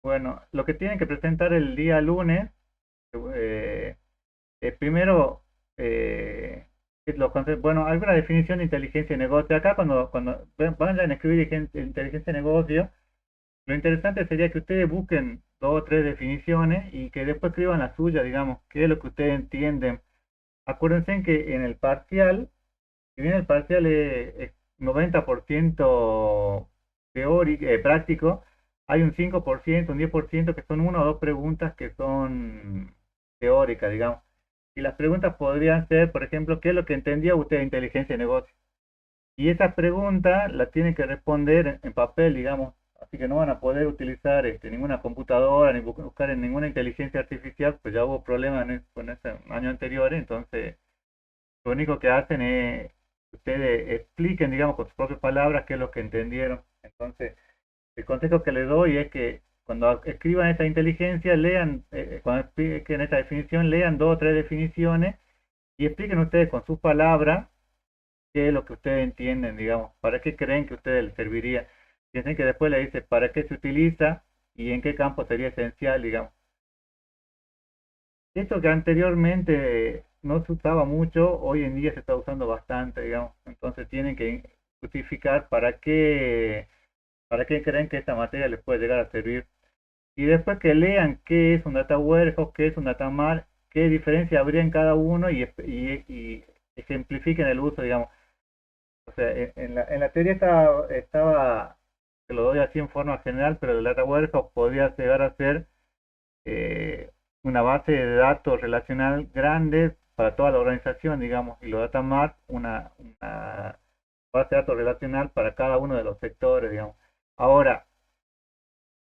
Bueno, lo que tienen que presentar el día lunes, eh, primero, bueno, alguna definición de inteligencia de negocio. Acá cuando vayan a escribir inteligencia de negocio, lo interesante sería que ustedes busquen dos o tres definiciones y que después escriban la suya, digamos, qué es lo que ustedes entienden. Acuérdense que en el parcial, si bien el parcial es 90% teórico, práctico, hay un 5%, un 10% que son una o dos preguntas que son teóricas, digamos. Y las preguntas podrían ser, por ejemplo, ¿qué es lo que entendía usted de inteligencia de negocio? Y esa pregunta la tienen que responder en papel, digamos. Así que no van a poder utilizar ninguna computadora ni buscar en ninguna inteligencia artificial, pues ya hubo problemas con ese año anterior, entonces lo único que hacen es que ustedes expliquen, digamos, con sus propias palabras qué es lo que entendieron. Entonces, el consejo que les doy es que cuando escriban esta inteligencia, lean, cuando expliquen esta definición, lean dos o tres definiciones y expliquen ustedes con sus palabras qué es lo que ustedes entienden, digamos, para qué creen que a ustedes les serviría. Piensen que después le dice para qué se utiliza y en qué campo sería esencial, digamos. Esto que anteriormente no se usaba mucho, hoy en día se está usando bastante, digamos. Entonces tienen que justificar para qué creen que esta materia les puede llegar a servir. Y después que lean qué es un data warehouse, qué es un data mart, qué diferencia habría en cada uno y ejemplifiquen el uso, digamos. O sea, en la teoría te lo doy así en forma general, pero el data warehouse podría llegar a ser eh, una base de datos relacional grande para toda la organización, digamos, y los data mart una base de datos relacional para cada uno de los sectores, digamos. Ahora,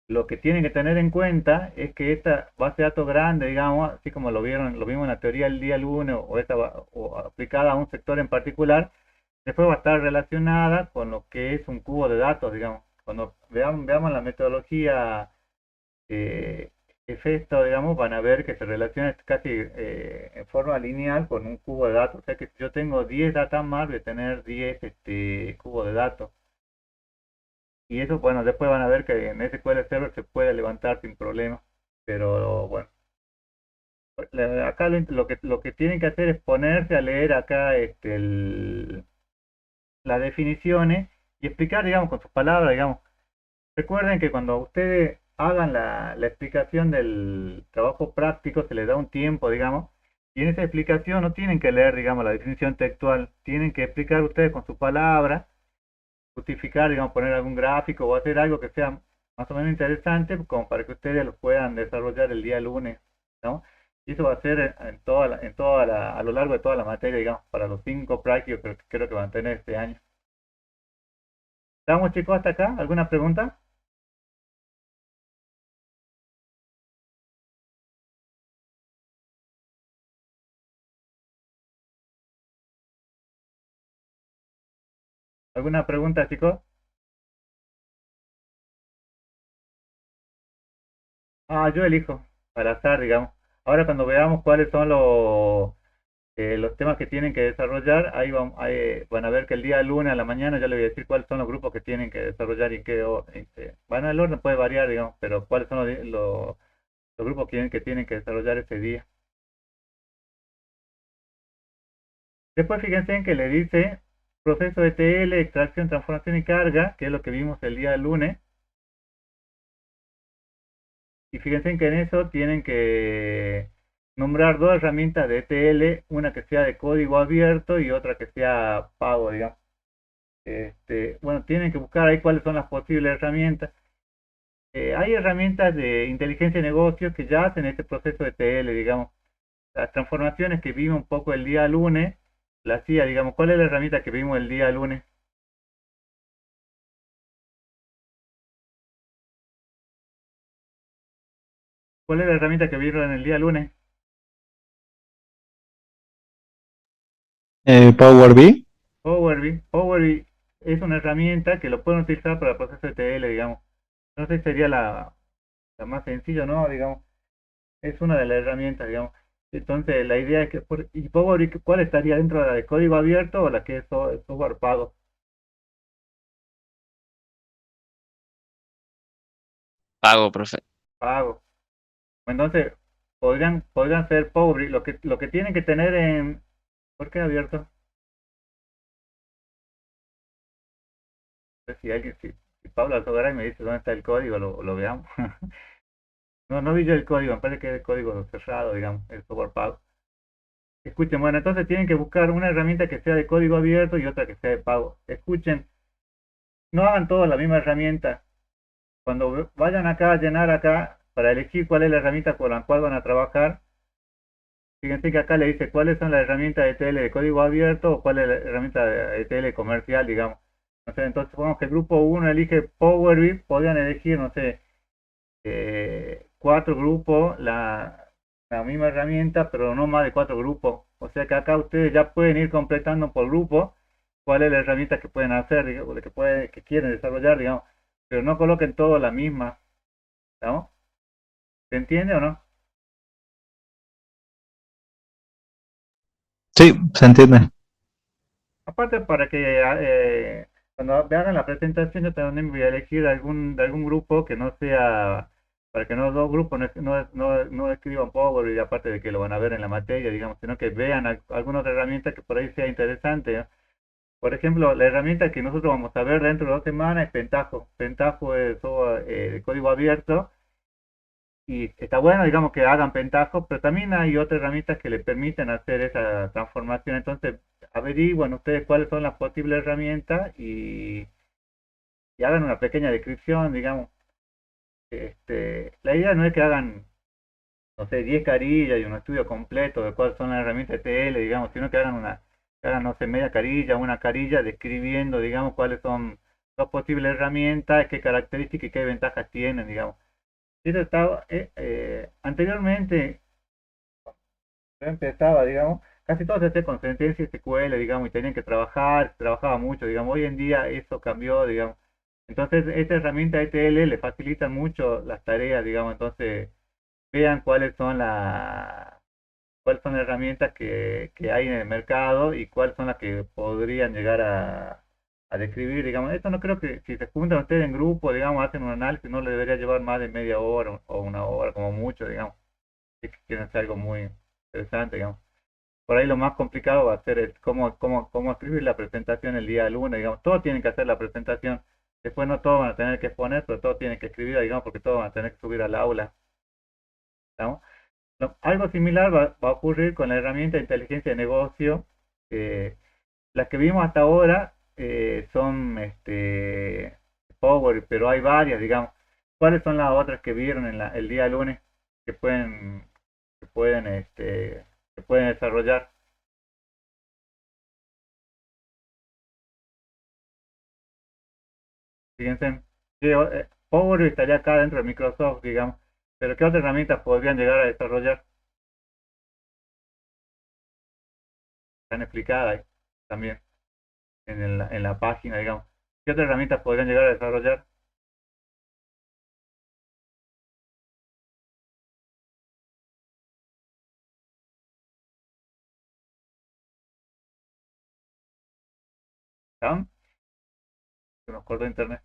lo que tienen que tener en cuenta es que esta base de datos grande, digamos, así como lo vimos en la teoría el día lunes o aplicada a un sector en particular, después va a estar relacionada con lo que es un cubo de datos, digamos. Cuando veamos la metodología eh, efecto, digamos, van a ver que se relaciona casi en forma lineal con un cubo de datos. O sea que si yo tengo 10 data más, voy a tener 10 cubos de datos. Y eso, bueno, después van a ver que en SQL Server se puede levantar sin problema. Pero bueno, acá lo que tienen que hacer es ponerse a leer acá las definiciones y explicar, digamos, con sus palabras, digamos. Recuerden que cuando ustedes hagan la explicación del trabajo práctico, se les da un tiempo, digamos, y en esa explicación no tienen que leer, digamos, la definición textual, tienen que explicar ustedes con su palabra, justificar, digamos, poner algún gráfico o hacer algo que sea más o menos interesante, como para que ustedes lo puedan desarrollar el día lunes, ¿no? Y eso va a ser a lo largo de toda la materia, digamos, para los 5 prácticos que creo que van a tener este año. ¿Estamos chicos hasta acá? ¿Alguna pregunta? ¿Alguna pregunta chicos? Ah, yo elijo al azar, digamos. Ahora cuando veamos cuáles son los temas que tienen que desarrollar, ahí van a ver que el día lunes a la mañana ya les voy a decir cuáles son los grupos que tienen que desarrollar y en qué orden. Bueno, el orden puede variar, digamos, pero cuáles son los grupos que tienen que desarrollar ese día. Después fíjense en que le dice proceso ETL, extracción, transformación y carga, que es lo que vimos el día lunes. Y fíjense en que en eso tienen que nombrar dos herramientas de ETL, una que sea de código abierto y otra que sea pago, digamos. Bueno, tienen que buscar ahí cuáles son las posibles herramientas. Hay herramientas de inteligencia de negocios que ya hacen este proceso de ETL, digamos. Las transformaciones que vimos un poco el día lunes, la hacía, digamos. ¿Cuál es la herramienta que vimos el día lunes? ¿Cuál es la herramienta que vieron en el día lunes? Power BI. Power BI. Power BI es una herramienta que lo pueden utilizar para el proceso de ETL, digamos. No sé si sería la más sencilla, ¿no? Digamos, es una de las herramientas, digamos. Entonces, la idea es que, ¿y Power BI cuál estaría dentro de la de código abierto o la que es software pago? Pago, profe. pago. Entonces, podrían ser pobres. Lo que tienen que tener en... ¿Por qué abierto? No sé si alguien, si Pablo Alzogaray me dice dónde está el código, lo veamos. No, no vi yo el código, me parece que es el código cerrado, digamos, el software pago. Escuchen, bueno, entonces tienen que buscar una herramienta que sea de código abierto y otra que sea de pago. Escuchen, no hagan todos la misma herramienta. Cuando vayan acá a llenar acá, para elegir cuál es la herramienta con la cual van a trabajar, fíjense que acá le dice cuáles son las herramientas de ETL de código abierto o cuál es la herramienta de ETL comercial, digamos. No sé, entonces supongamos que el grupo uno elige Power BI, podrían elegir, no sé, cuatro grupos, la misma herramienta, pero no más de cuatro grupos. O sea que acá ustedes ya pueden ir completando por grupo cuál es la herramienta que pueden hacer, digamos, que quieren desarrollar, digamos, pero no coloquen todo la misma, ¿no? ¿Se entiende o no? Sí, se entiende. Aparte para que cuando me hagan la presentación yo también voy a elegir de algún grupo que no sea, para que no los dos grupos no escriban Power y aparte de que lo van a ver en la materia, digamos, sino que vean alguna otra herramienta que por ahí sea interesante, ¿no? Por ejemplo, la herramienta que nosotros vamos a ver dentro de 2 semanas es Pentaho. Pentaho es software, de código abierto y está bueno, digamos, que hagan Pentaho, pero también hay otras herramientas que le permiten hacer esa transformación. Entonces, averigüen ustedes cuáles son las posibles herramientas y hagan una pequeña descripción, digamos. La idea no es que hagan, no sé, 10 carillas y un estudio completo de cuáles son las herramientas de TL, digamos, sino que hagan, no sé, media carilla, una carilla describiendo, digamos, cuáles son las posibles herramientas, qué características y qué ventajas tienen, digamos. Esto estaba, anteriormente, yo empezaba, digamos, casi todo se hacía con sentencia SQL, digamos, y tenían que trabajar, trabajaba mucho, digamos, hoy en día eso cambió, digamos. Entonces, esta herramienta ETL le facilita mucho las tareas, digamos, entonces vean cuáles son las herramientas que hay en el mercado y cuáles son las que podrían llegar a describir, digamos. Esto no creo que si se juntan ustedes en grupo, digamos, hacen un análisis, no le debería llevar más de media hora o una hora como mucho, digamos, si quieren hacer algo muy interesante, digamos. Por ahí lo más complicado va a ser cómo escribir la presentación el día lunes, digamos. Todos tienen que hacer la presentación. Después no todos van a tener que exponer, pero todos tienen que escribir, digamos, porque todos van a tener que subir al aula, ¿no? Algo similar va a ocurrir con la herramienta de inteligencia de negocio. eh, las que vimos hasta ahora son Power, pero hay varias, digamos. ¿Cuáles son las otras que vieron el día lunes que pueden, que pueden, este, que pueden desarrollar? Fíjense, Power estaría acá dentro de Microsoft, digamos, pero ¿qué otras herramientas podrían llegar a desarrollar? Están explicadas ahí también en la página, digamos. ¿Qué otras herramientas podrían llegar a desarrollar? ¿Están? Se nos cortó internet.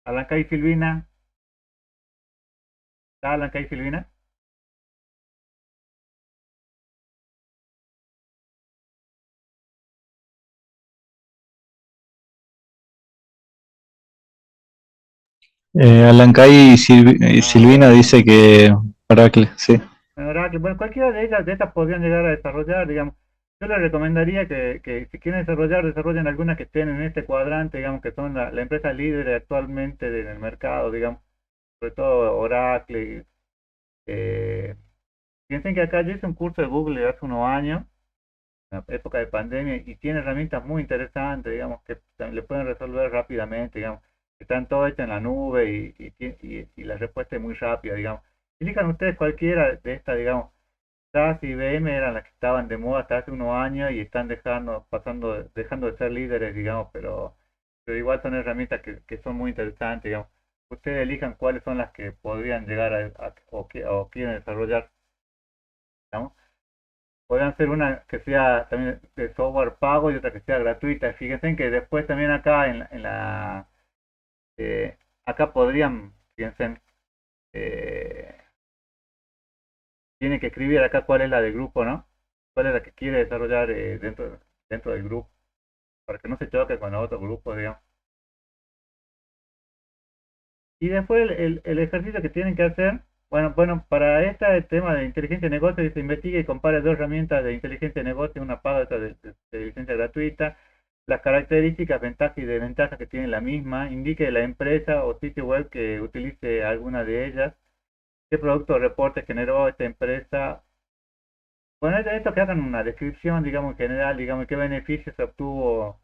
Alanca y Silvina. ¿Está Alanca y Silvina? Alancay y Ah, Silvina Oracle. dice que Oracle, sí. Oracle, bueno, cualquiera de estas podrían llegar a desarrollar, digamos. Yo les recomendaría que si quieren desarrollar, desarrollen algunas que estén en este cuadrante, digamos, que son la empresa líder actualmente en el mercado, digamos, sobre todo Oracle. Eh, Piensen que acá yo hice un curso de Google hace unos años, en la época de pandemia, y tiene herramientas muy interesantes, digamos, que le pueden resolver rápidamente, digamos. Están todo hecho en la nube y la respuesta es muy rápida, digamos. Elijan ustedes cualquiera de estas, digamos. SAS y IBM eran las que estaban de moda hasta hace unos años y están dejando de ser líderes, digamos, pero igual son herramientas que son muy interesantes, digamos. Ustedes elijan cuáles son las que podrían llegar o quieren desarrollar, ¿no? podrían ser una que sea también de software pago y otra que sea gratuita. Fíjense que después también acá eh, acá podrían, fíjense, eh, tienen que escribir acá cuál es la del grupo, ¿no? Cuál es la que quiere desarrollar dentro del grupo, para que no se choque con los otros grupos, digamos. Y después el ejercicio que tienen que hacer, bueno, para este tema de inteligencia de negocio, se investiga y compara dos herramientas de inteligencia de negocio, una paga y otra de licencia gratuita, las características, ventajas y desventajas que tiene la misma, indique la empresa o sitio web que utilice alguna de ellas, qué producto o reporte generó esta empresa. Bueno, es de esto que hagan una descripción, digamos, en general, digamos, qué beneficios obtuvo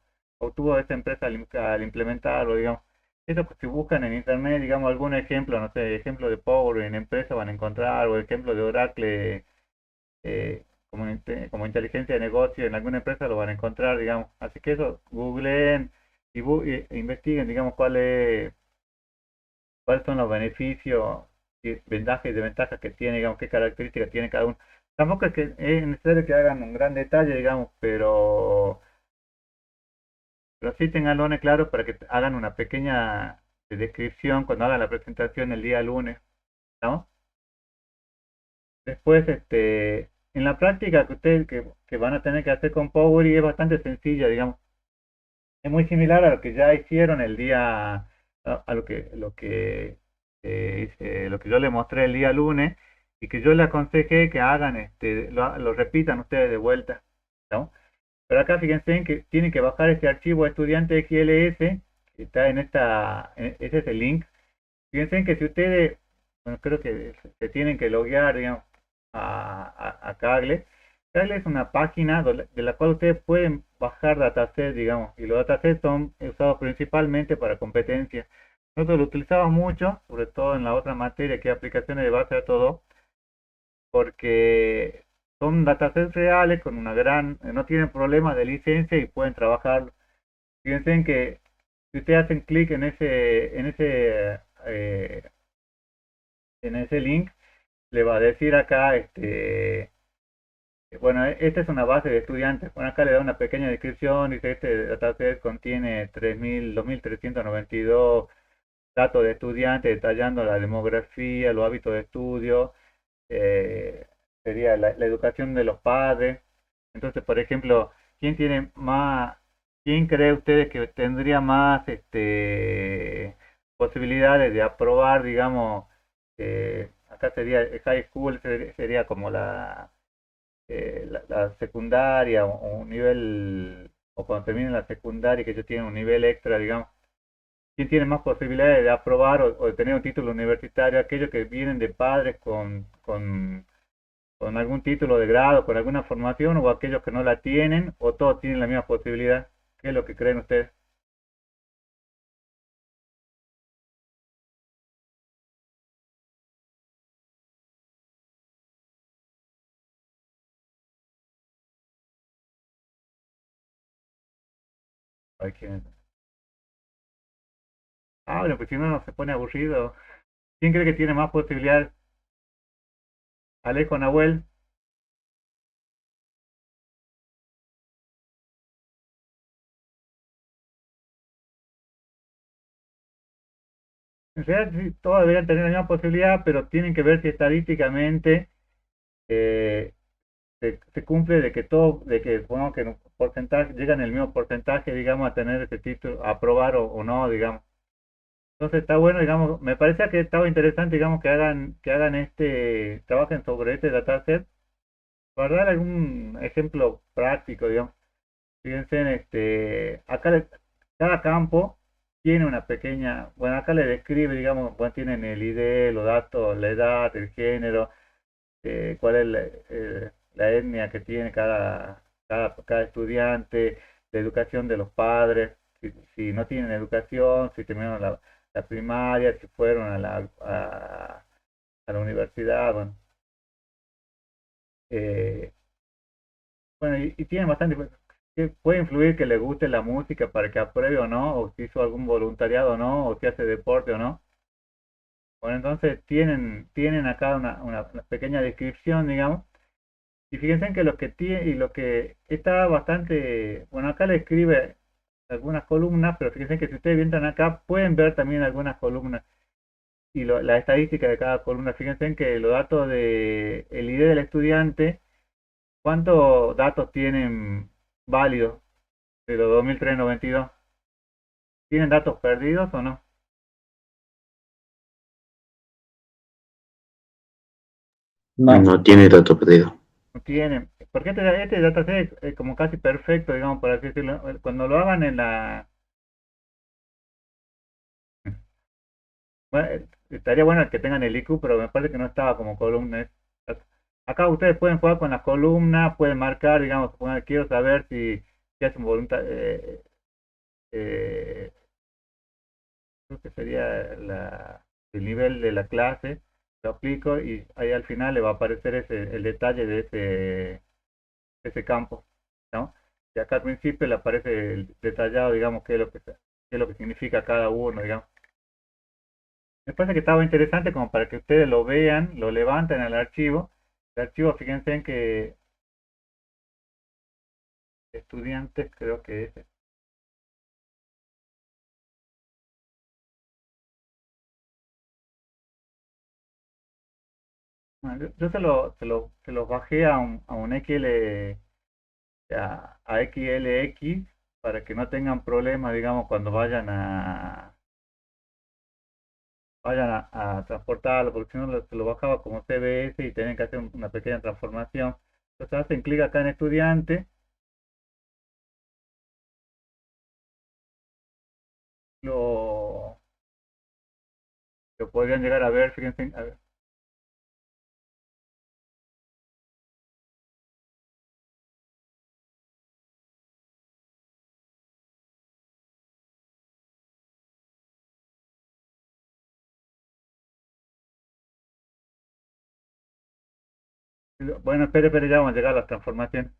esta empresa al implementarlo, digamos. Eso pues si buscan en internet, digamos, algún ejemplo, no sé, ejemplo de Power en empresa van a encontrar, o ejemplo de Oracle como inteligencia de negocio en alguna empresa lo van a encontrar, digamos. Así que eso, googleen e investiguen, digamos, cuáles son los beneficios, y ventajas y desventajas que tiene, digamos, qué características tiene cada uno. Tampoco es que es necesario que hagan un gran detalle, digamos, pero sí tenganlo en claro para que hagan una pequeña descripción cuando hagan la presentación el día lunes, ¿no? Después, en la práctica que van a tener que hacer con Power es bastante sencilla, digamos. Es muy similar a lo que ya hicieron el día, a lo que yo le mostré el día lunes y que yo le aconsejé que hagan, lo repitan ustedes de vuelta, ¿no? Pero acá fíjense en que tienen que bajar este archivo estudiante XLS, que está ese es el link. Fíjense en que si ustedes, bueno, creo que se tienen que loguear, digamos, a Kaggle. Kaggle es una página de la cual ustedes pueden bajar datasets, digamos, y los datasets son usados principalmente para competencias. Nosotros lo utilizamos mucho, sobre todo en la otra materia que es aplicaciones de base de todo, porque son datasets reales con no tienen problemas de licencia y pueden trabajar. Fíjense en que si ustedes hacen clic en ese link, le va a decir acá, bueno, esta es una base de estudiantes. Bueno, acá le da una pequeña descripción, dice este dataset contiene 2392 datos de estudiantes detallando la demografía, los hábitos de estudio, eh, sería la educación de los padres. Entonces, por ejemplo, ¿quién tiene más, quién cree ustedes que tendría más posibilidades de aprobar, digamos, acá sería el high school, sería como la secundaria o un nivel, o cuando terminen la secundaria, que ellos tienen un nivel extra, digamos, quién tiene más posibilidades de aprobar o de tener un título universitario, aquellos que vienen de padres con algún título de grado, con alguna formación, o aquellos que no la tienen, o todos tienen la misma posibilidad. ¿Qué es lo que creen ustedes? Ay, bueno, pues si no, no se pone aburrido. ¿Quién cree que tiene más posibilidades? Alejo, Nahuel. En realidad sí, todos deberían tener la misma posibilidad, pero tienen que ver si estadísticamente eh, se cumple de que, bueno, que en un porcentaje, llegan el mismo porcentaje, digamos, a tener ese título, a aprobar o no, digamos. Entonces está bueno, digamos, me parece que estaba interesante, digamos, trabajen sobre este dataset, para dar algún ejemplo práctico, digamos. Fíjense en cada campo tiene una pequeña, bueno, acá le describe, digamos, bueno, tienen el ID, los datos, la edad, el género, cuál es la etnia que tiene cada estudiante, la educación de los padres, si no tienen educación, si terminaron la primaria, si fueron a la universidad, bueno. eh, bueno, y tiene bastante, que puede influir que le guste la música para que apruebe o no, o si hizo algún voluntariado o no, o si hace deporte o no. Bueno, entonces tienen acá una pequeña descripción, digamos. Y fíjense que lo que tiene y lo que está bastante, bueno, acá le escribe algunas columnas, pero fíjense que si ustedes entran acá pueden ver también algunas columnas y la estadística de cada columna. Fíjense que los datos de el ID del estudiante, ¿cuántos datos tienen válidos de los 2392? ¿Tienen datos perdidos o no? No. No tiene dato perdido. No tienen. Porque este dataset es como casi perfecto, digamos, por así decirlo. Cuando lo hagan en la... Bueno, estaría bueno que tengan el IQ, pero me parece que no estaba como columna. Acá ustedes pueden jugar con las columnas, pueden marcar, digamos, quiero saber si hacen voluntad, eh, creo que sería el nivel de la clase, lo aplico y ahí al final le va a aparecer el detalle de ese campo, ¿no? Y acá al principio le aparece detallado, digamos, qué es lo que significa cada uno, digamos. Me parece que estaba interesante como para que ustedes lo vean, lo levanten al archivo. El archivo, fíjense en que estudiantes, creo que es. Bueno, yo se los bajé a un XL, a XLX para que no tengan problemas, digamos, cuando vayan a transportarlo, porque si no se lo bajaba como CBS y tienen que hacer una pequeña transformación. Entonces hacen clic acá en estudiante, lo, lo podrían llegar a ver, fíjense, a ver. Bueno, espere, ya vamos a llegar a las transformaciones.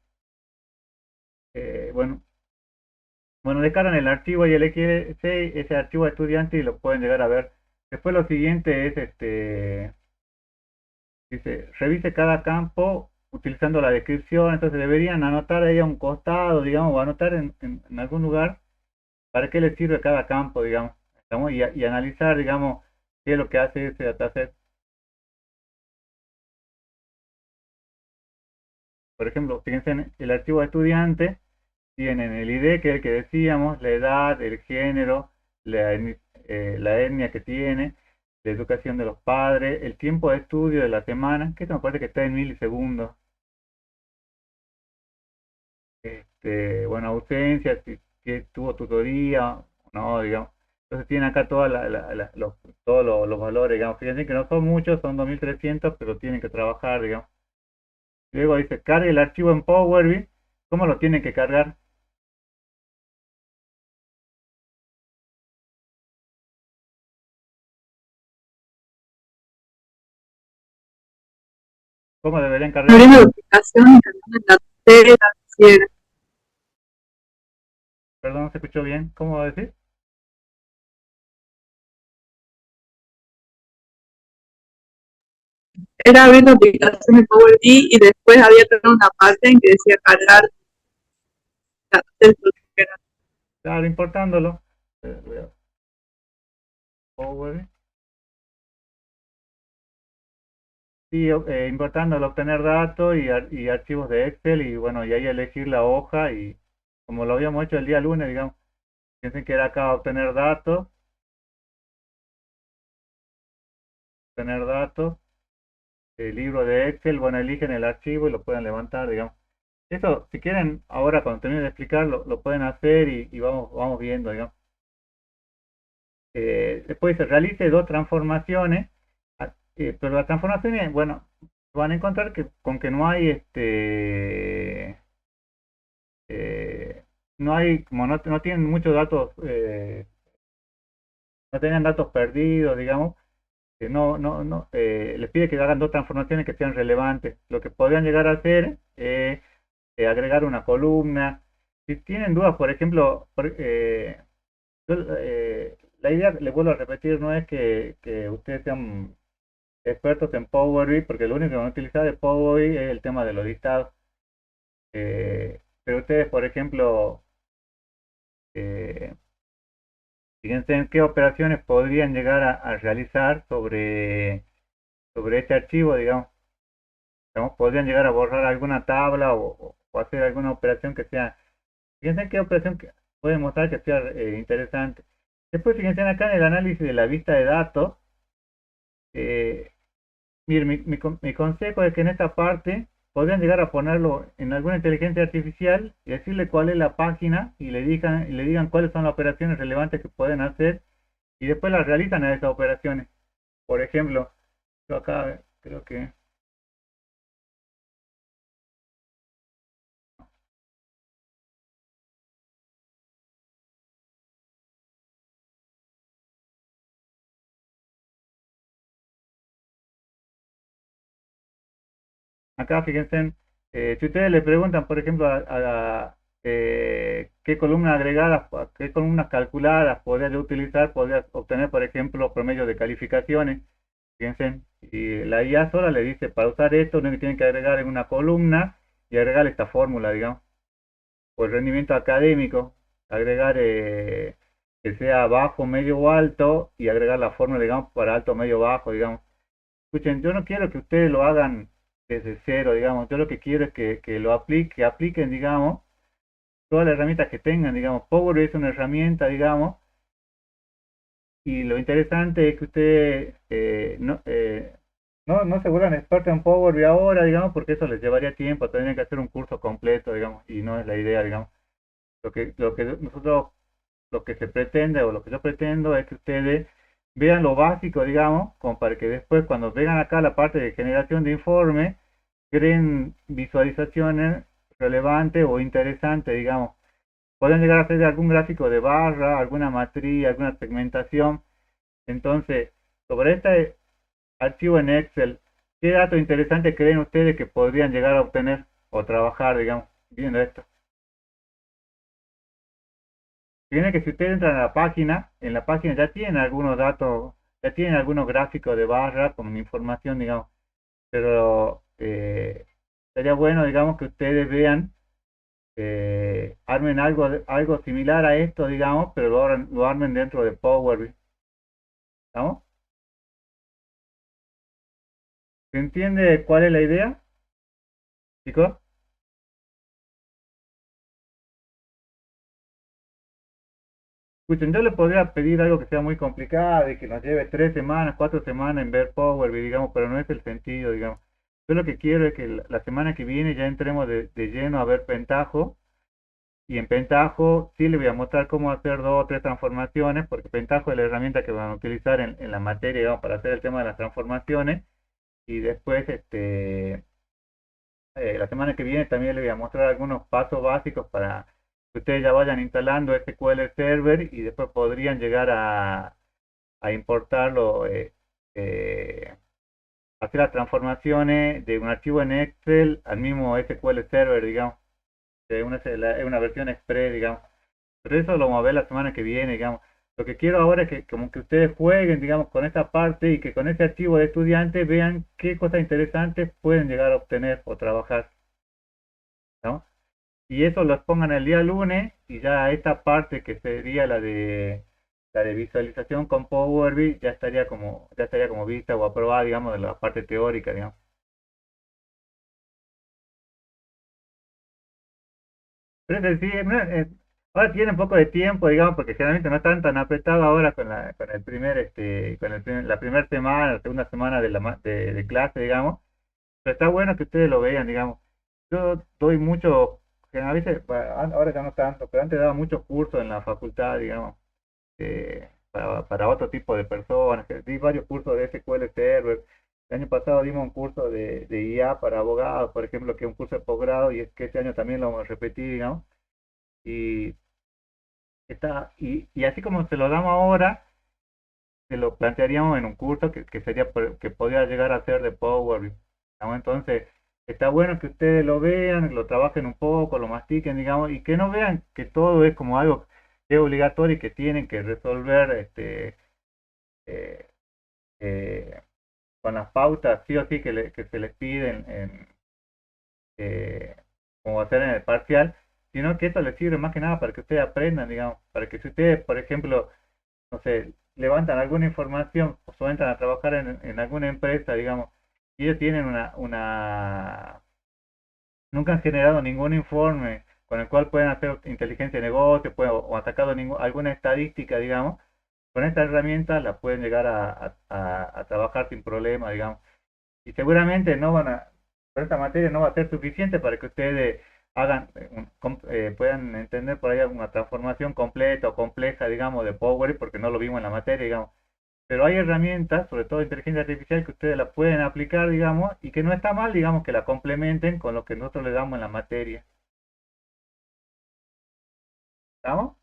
Bueno, descargan el archivo y el XLC, ese archivo de estudiante y lo pueden llegar a ver. Después lo siguiente es dice, revise cada campo utilizando la descripción, entonces deberían anotar ahí a un costado, digamos, o anotar en algún lugar para qué les sirve cada campo, digamos, y analizar, digamos, qué es lo que hace ese dataset. Por ejemplo, fíjense en el archivo de estudiante, tienen el ID, que es el que decíamos, la edad, el género, la etnia que tiene, la educación de los padres, el tiempo de estudio de la semana, que esto me parece que está en milisegundos. Bueno, ausencia, si tuvo tutoría, no, digamos. Entonces tiene acá todos los valores, digamos. Fíjense que no son muchos, son 2300, pero tienen que trabajar, digamos. Luego dice, cargue el archivo en Power BI. ¿Cómo lo tienen que cargar? ¿Cómo deberían cargar? Abriendo la aplicación y cargando en la tela financiera. Perdón, no se escuchó bien. ¿Cómo va a decir? Era abrir la aplicación de Power BI y después había toda una parte en que decía cargar el funcionario. Claro, importándolo. Power BI. Sí, importándolo, obtener datos y archivos de Excel y bueno, y ahí elegir la hoja y como lo habíamos hecho el día lunes, digamos. Piensen que era acá obtener datos, el libro de Excel, bueno, eligen el archivo y lo pueden levantar, digamos. Eso, si quieren, ahora cuando termine de explicar, lo pueden hacer y vamos viendo, digamos. Después se realice dos transformaciones, pero las transformaciones, bueno, van a encontrar que con que no hay no hay, como no tienen muchos datos, no tienen datos perdidos, digamos, que no, les pide que hagan dos transformaciones que sean relevantes. Lo que podrían llegar a hacer es agregar una columna. Si tienen dudas, por ejemplo, la idea, le vuelvo a repetir, no es que ustedes sean expertos en Power BI, porque lo único que van a utilizar de Power BI es el tema de los listados. Pero ustedes, por ejemplo, eh, fíjense en qué operaciones podrían llegar a realizar sobre este archivo, digamos. Podrían llegar a borrar alguna tabla o hacer alguna operación que sea. Fíjense en qué operación pueden mostrar que sea interesante. Después, fíjense acá en el análisis de la vista de datos. Eh, Mire, mi consejo es que en esta parte podrían llegar a ponerlo en alguna inteligencia artificial y decirle cuál es la página y le digan cuáles son las operaciones relevantes que pueden hacer y después las realizan a esas operaciones. Por ejemplo, yo acá creo que acá fíjense, si ustedes le preguntan, por ejemplo, qué columnas agregadas, qué columnas calculadas podría yo utilizar, podría obtener, por ejemplo, promedio de calificaciones. Fíjense, y la IA sola le dice, para usar esto, uno tiene que agregar en una columna y agregar esta fórmula, digamos, por rendimiento académico, agregar que sea bajo, medio o alto y agregar la fórmula, digamos, para alto, medio, bajo, digamos. Escuchen, yo no quiero que ustedes lo hagan desde cero, digamos, yo lo que quiero es que lo apliquen, digamos, todas las herramientas que tengan, digamos, Power es una herramienta, digamos, y lo interesante es que ustedes no se vuelvan expertos en Power BI ahora, digamos, porque eso les llevaría tiempo, tendrían que hacer un curso completo, digamos, y no es la idea, digamos. Lo que se pretende o lo que yo pretendo es que ustedes vean lo básico, digamos, como para que después cuando vengan acá a la parte de generación de informe, creen visualizaciones relevantes o interesantes, digamos. Pueden llegar a hacer algún gráfico de barra, alguna matriz, alguna segmentación. Entonces, sobre este archivo en Excel, ¿qué datos interesantes creen ustedes que podrían llegar a obtener o trabajar, digamos, viendo esto? Fíjense que si ustedes entran a la página, en la página ya tienen algunos datos, ya tienen algunos gráficos de barra con información, digamos, pero sería bueno, digamos, que ustedes vean, armen algo similar a esto, digamos, pero lo armen dentro de Power BI, ¿estamos? ¿Se entiende cuál es la idea, chicos? Escuchen, yo le podría pedir algo que sea muy complicado y que nos lleve 3 semanas, 4 semanas en ver Power BI, digamos, pero no es el sentido, digamos. Yo lo que quiero es que la semana que viene ya entremos de lleno a ver Pentaho y en Pentaho sí le voy a mostrar cómo hacer 2 o 3 transformaciones, porque Pentaho es la herramienta que van a utilizar en la materia, digamos, para hacer el tema de las transformaciones y después la semana que viene también le voy a mostrar algunos pasos básicos para que ustedes ya vayan instalando SQL Server y después podrían llegar a importarlo, hacer las transformaciones de un archivo en Excel al mismo SQL Server, digamos, es una versión express, digamos. Pero eso lo vamos a ver la semana que viene, digamos. Lo que quiero ahora es que como que ustedes jueguen, digamos, con esta parte y que con ese archivo de estudiantes vean qué cosas interesantes pueden llegar a obtener o trabajar, ¿no? Y eso lo pongan el día lunes y ya esta parte que sería la de visualización con Power BI ya estaría como vista o aprobada, digamos, de la parte teórica, digamos. Pero es decir, ahora tiene un poco de tiempo, digamos, porque generalmente no están tan apretados ahora con la primera semana, la segunda semana de clase, digamos. Pero está bueno que ustedes lo vean, digamos. Yo doy mucho, que a veces, ahora ya no tanto, pero antes daba muchos cursos en la facultad, digamos, para otro tipo de personas. Di varios cursos de SQL Server. El año pasado dimos un curso de IA para abogados, por ejemplo, que es un curso de posgrado, y es que este año también lo vamos a repetir, digamos. Y, y así como se lo damos ahora, se lo plantearíamos en un curso que sería que podría llegar a ser de Power BI, ¿no? Entonces, está bueno que ustedes lo vean, lo trabajen un poco, lo mastiquen, digamos, y que no vean que todo es como algo que es obligatorio y que tienen que resolver eh, eh, con las pautas sí o sí que se les piden como hacer en el parcial, sino que esto les sirve más que nada para que ustedes aprendan, digamos, para que si ustedes, por ejemplo, no sé, levantan alguna información o entran a trabajar en alguna empresa, digamos, y ellos tienen nunca han generado ningún informe con el cual pueden hacer inteligencia de negocio o han sacado alguna estadística, digamos, con esta herramienta la pueden llegar a trabajar sin problema, digamos. Y seguramente no van a, por esta materia no va a ser suficiente para que ustedes hagan, puedan entender por ahí una transformación completa o compleja, digamos, de Power, porque no lo vimos en la materia, digamos. Pero hay herramientas, sobre todo inteligencia artificial, que ustedes la pueden aplicar, digamos, y que no está mal, digamos, que la complementen con lo que nosotros le damos en la materia. ¿Estamos?